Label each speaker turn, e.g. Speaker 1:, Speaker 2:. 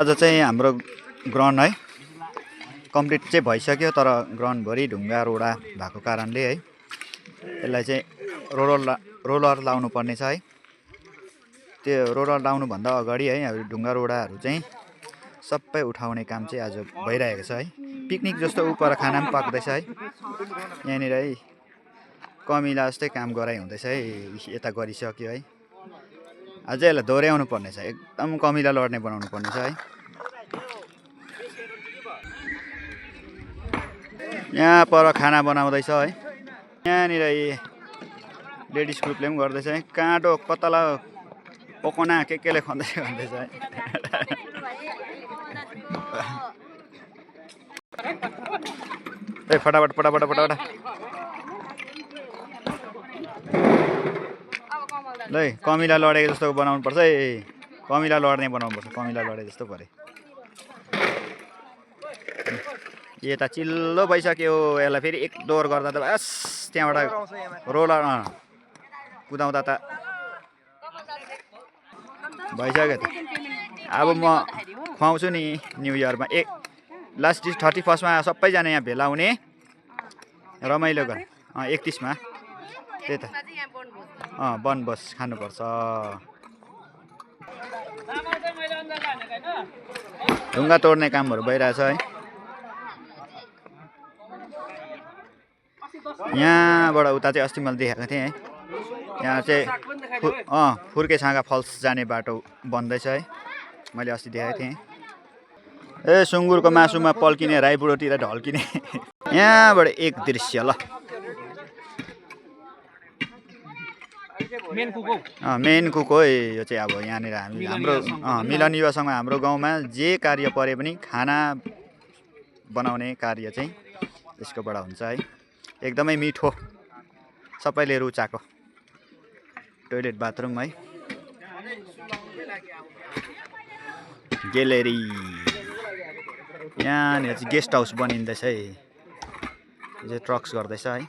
Speaker 1: आज चाहिँ हाम्रो ग्राउन्ड है कम्प्लिट चाहिँ भइसक्यो, तर ग्राउन्डभरि ढुङ्गा रोडा भएको कारणले है यसलाई चाहिँ रोलर लाउनु पर्ने छ है। त्यो रोलर लाउनुभन्दा अगाडि है अब ढुङ्गा रोडाहरू चाहिँ सबै उठाउने काम चाहिँ आज भइरहेको छ है। पिकनिक जस्तो उपर खाना पनि पाक्दैछ है। यहाँनिर है कमिला जस्तै काम गराइ हुँदैछ है। यता गरिसक्यो है। अझै यसलाई दोहोऱ्याउनु पर्ने छ, एकदम कमिला लड्ने बनाउनु पर्ने छ है। यहाँ पर खाना बनाउँदैछ है। यहाँनिर लेडिज ग्रुपले पनि गर्दैछ है। काँडो कतला पकौना केले खन्दैछ भन्दैछ है। ए फटाफट फटाफट फटाफट ल कमिला लडेको जस्तो बनाउनु पर्छ है। कमिला लड्ने बनाउनु पर्छ, कमिला लडे जस्तो परे। यता चिल्लो भइसक्यो। यसलाई फेरि एक दोहोर गर्दा त बस त्यहाँबाट रोलर कुदाउँदा त भइसक्यो त। अब म खुवाउँछु नि न्यु इयरमा लास्ट 31मा सबैजना यहाँ भेला हुने, रमाइलो गर्न। 31मा त्यही त बनभोज खानुपर्छ। ढुङ्गा तोड्ने कामहरू भइरहेछ है। यहाँबाट उता चाहिँ अस्ति मैले देखाएको थिएँ है। यहाँ चाहिँ फुर्के छाँगा फल्स जाने बाटो बन्दैछ है। मैले अस्ति देखाएको थिएँ। ए सुँगुरको मासुमा पल्किने राईबुढोतिर ढल्किने यहाँबाट एक दृश्य ल। मेन कुक हो यो चाहिँ। अब यहाँनिर हाम्रो मिलन युवासँग हाम्रो गाउँमा जे कार्य परे पनि खाना बनाउने कार्य चाहिँ यसकोबाट हुन्छ है। एकदमै मिठो, सबैले रुचाएको टोइलेट बाथरुम है। ग्यालेरी यहाँनिर चाहिँ गेस्ट हाउस बनिँदैछ है। यो चाहिँ ट्रक्स गर्दैछ है।